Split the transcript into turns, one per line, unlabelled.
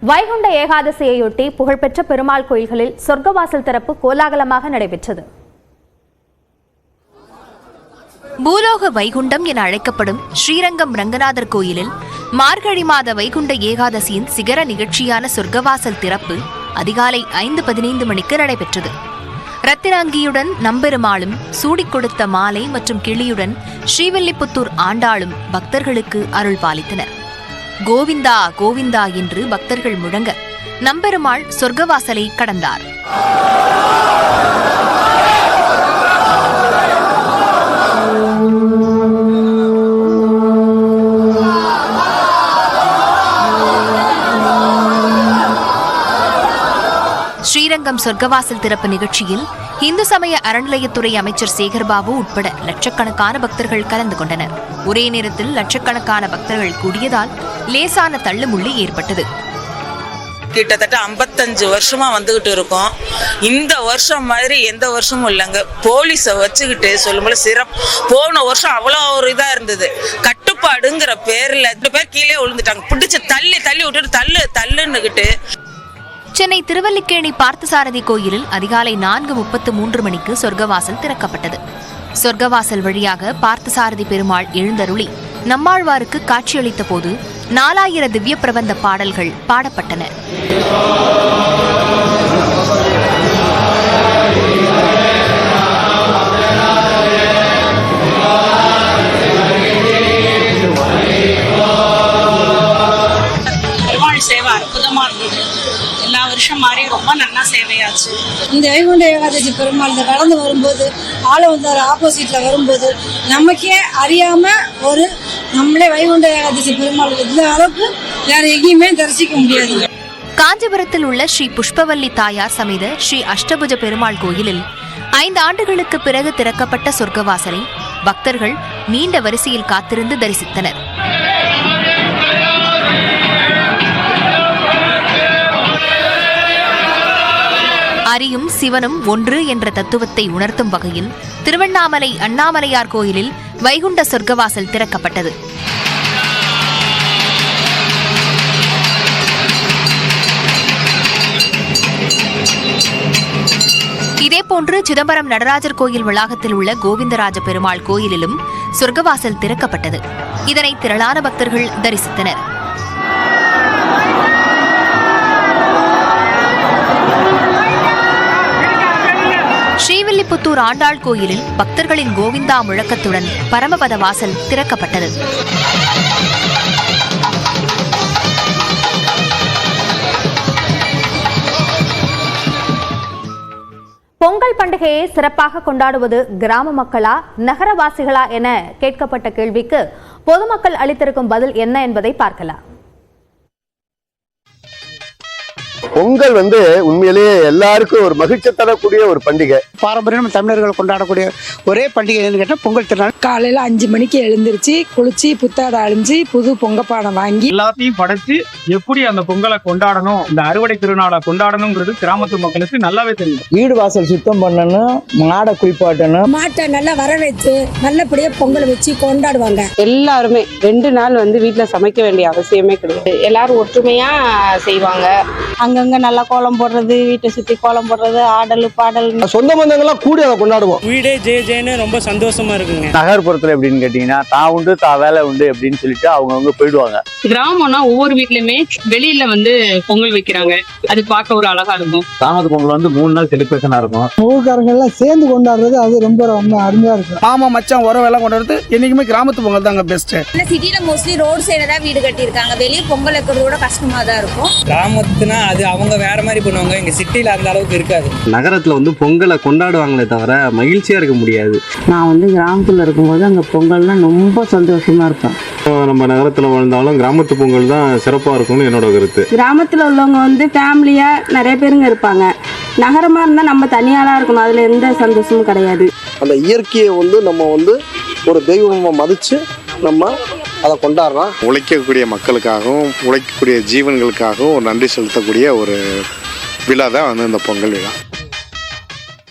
வைகுண்ட ஏகாதசியையொட்டி புகழ்பெற்ற பெருமாள் கோயில்களில் சொர்க்கவாசல் திறப்பு கோலாகலமாக நடைபெற்றது.
பூலோக வைகுண்டம் என அழைக்கப்படும் ஸ்ரீரங்கம் ரங்கநாதர் கோயிலில் மார்கழி மாத வைகுண்ட ஏகாதசியின் சிகர நிகழ்ச்சியான சொர்க்கவாசல் திறப்பு அதிகாலை 5:15 மணிக்கு நடைபெற்றது. ரத்தினாங்கியுடன் நம்பெருமாளும் சூடிக் கொடுத்த மாலை மற்றும் கிளியுடன் ஸ்ரீவில்லிபுத்தூர் ஆண்டாளும் பக்தர்களுக்கு அருள் பாலித்தனர். கோவிந்தா கோவிந்தா என்று பக்தர்கள் முழங்க நம்பெருமாள் சொர்க்கவாசலை கடந்தார். ஸ்ரீரங்கம் சொர்க்கவாசல் திறப்பு நிகழ்ச்சியில் இந்து சமய அறநிலையத்துறை அமைச்சர் சேகர்பாபு உட்பட லட்சக்கணக்கான பக்தர்கள் கலந்து கொண்டனர். ஒரே நேரத்தில் லட்சக்கணக்கான பக்தர்கள் கூடியதால் லேசான தள்ளுமுள்ளு ஏற்பட்டது.
கிட்டத்தட்ட 55 வருஷமா வந்துகிட்டு இருக்கோம். இந்த வருஷம் மாதிரி எந்த வருஷமும் இல்லைங்க. போலீஸை வச்சுக்கிட்டு சொல்லும்போது சிறப்பு. போன வருஷம் அவ்வளோ ஒரு இதாக இருந்தது. கட்டுப்பாடுங்கிற பேரில் 2 பேர் கீழே விழுந்துட்டாங்க. பிடிச்சி தள்ளி விட்டுட்டு தள்ளுன்னுக்கிட்டு.
சென்னை திருவல்லிக்கேணி பார்த்தசாரதி கோயிலில் அதிகாலை 4:33 மணிக்கு சொர்க்கவாசல் திறக்கப்பட்டது. சொர்க்கவாசல் வழியாக பார்த்தசாரதி பெருமாள் எழுந்தருளி நம்மாழ்வாருக்கு காட்சியளித்த போது 4000 திவ்ய பிரபந்த பாடல்கள் பாடப்பட்டன.
சேவை அற்புதமா இருந்தது. எல்லா வருஷம் மாதிரி ரொம்ப நல்லா சேவையாச்சு.
இந்த வைகுண்ட ஏகாதசி பெருமாள் இந்த கடந்து வரும்போது ஆளவந்தார் ஆப்போசிட்ல வரும்போது நமக்கே அறியாம ஒரு நம்மளே வைகுண்ட ஏகாதசி பெருமாள் இந்த அளவுக்கு வேற எங்கேயுமே தரிசிக்க முடியாது.
காஞ்சிபுரத்தில் உள்ள ஸ்ரீ புஷ்பவல்லி தாயார் சமேத ஸ்ரீ அஷ்டபுஜ பெருமாள் கோயிலில் 5 ஆண்டுகளுக்கு பிறகு திறக்கப்பட்ட சொர்க்கவாசலை பக்தர்கள் நீண்ட வரிசையில் காத்திருந்து தரிசித்தனர். அரியும் சிவனும் ஒன்று என்ற தத்துவத்தை உணர்த்தும் வகையில் திருவண்ணாமலை அண்ணாமலையார் கோயிலில் வைகுண்ட சொர்க்கவாசல் திறக்கப்பட்டது. இதேபோன்று சிதம்பரம் நடராஜர் கோயில் வளாகத்தில் உள்ள கோவிந்தராஜ பெருமாள் கோயிலிலும் சொர்க்கவாசல் திறக்கப்பட்டது. இதனை திரளான பக்தர்கள் தரிசித்தனர். ஸ்ரீவில்லிபுத்தூர் ஆண்டாள் கோயிலில் பக்தர்களின் கோவிந்தா முழக்கத்துடன் பரமபத வாசல் திறக்கப்பட்டது.
பொங்கல் பண்டிகையை சிறப்பாக கொண்டாடுவது கிராம மக்களா நகரவாசிகளா என கேட்கப்பட்ட கேள்விக்கு பொதுமக்கள் அளித்திருக்கும் பதில் என்ன என்பதை பார்க்கலாம்.
பொங்கல் உண்மையிலேயே எல்லாருக்கும் ஒரு மகிழ்ச்சி தரக்கூடிய ஒரு பண்டிகை.
பாரம்பரியம் தமிழர்கள் கொண்டாடக்கூடிய ஒரே பண்டிகை கேட்டால் பொங்கல் திருநாள்.
காலையில 5 மணிக்கு எழுந்திருச்சு குளிச்சு புத்தாடை அழிஞ்சு புது பொங்கப்பானை வாங்கி
எல்லாத்தையும் படைச்சு எப்படி அந்த பொங்கலை கொண்டாடணும், இந்த அறுவடை திருநாளை கொண்டாடணுங்கிறது கிராமத்து மக்களுக்கு நல்லாவே தெரியும்.
வீடு வாசல் சுத்தம் பண்ணணும், மாடை குளிப்பாட்டணும்,
மாட்டை நல்லா வர வைத்து நல்லபடியா பொங்கல் வச்சு கொண்டாடுவாங்க.
எல்லாருமே 2 நாள் வீட்டுல சமைக்க வேண்டிய அவசியமே கிடையாது. எல்லாரும் ஒற்றுமையா செய்வாங்க. அங்கங்க நல்லா கோலம் போடுறது, வீட்டை சுத்தி கோலம் போடுறது, ஆடல் பாடல்,
சொந்த பந்தங்கள்லாம் கூடி அதை கொண்டாடுவோம்.
வீடே ஜேன்னு ரொம்ப சந்தோஷமா இருக்குங்க.
நகர்ப்புறத்துல எப்படின்னு கேட்டீங்கன்னா தான் உண்டு தான் வேலை உண்டு அப்படின்னு சொல்லிட்டு அவங்க போயிடுவாங்க.
கிராமம்னா ஒவ்வொரு வீட்லயுமே வெளியில பொங்கல் வைக்கிறாங்க. அது பார்க்க ஒரு அழகா இருக்கும்.
கிராமத்து பொங்கல் 3 நாள் செலிப்ரேஷனா இருக்கும்.
ஊர்க்காரங்க எல்லாம் சேர்ந்து கொண்டாடுறது அது ரொம்ப அருமையா இருக்கும்.
மாமா மச்சான் உறவெல்லாம் கொண்டாடுறது என்னைக்குமே கிராமத்து பொங்கல் தாங்க பெஸ்ட்.
சிட்டில மோஸ்ட்லி ரோட் சைடுல தான் வீடு கட்டி இருக்காங்க. வெளியே பொங்கல் வைக்கிறது கூட கஷ்டமா தான் இருக்கும்.
கிராமத்துனா அது அவங்க வேற மாதிரி பண்ணுவாங்க. எங்க சிட்டில அந்த அளவுக்கு இருக்காது.
நகரத்துல பொங்கலை கொண்டாடுவாங்களே தவிர மகிழ்ச்சியா இருக்க முடியாது.
நான் கிராமத்துல இருக்கும்போது அங்க பொங்கல்னா ரொம்ப சந்தோஷமா இருக்கும்.
நம்ம நகரத்துல வாழ்ந்தாலும் கிராமத்து பொங்கல் தான் சிறப்பா இருக்கும்னு என்னோட கருத்து.
கிராமத்துல உள்ளவங்க ஃபேமிலியா நிறைய பேருங்க இருப்பாங்க. நகரமா இருந்தா நம்ம தனியாளா இருக்கணும். அதுல எந்த சந்தோஷமும் கிடையாது.
அந்த இயற்கையை நம்ம ஒரு தெய்வமா மதிச்சு நம்ம அதை கொண்டாடுறோம்.
உழைக்கக்கூடிய மக்களுக்காகவும் உழைக்கக்கூடிய ஜீவன்களுக்காகவும் நன்றி செலுத்தக்கூடிய ஒரு விழா தான் இந்த பொங்கல் விழா.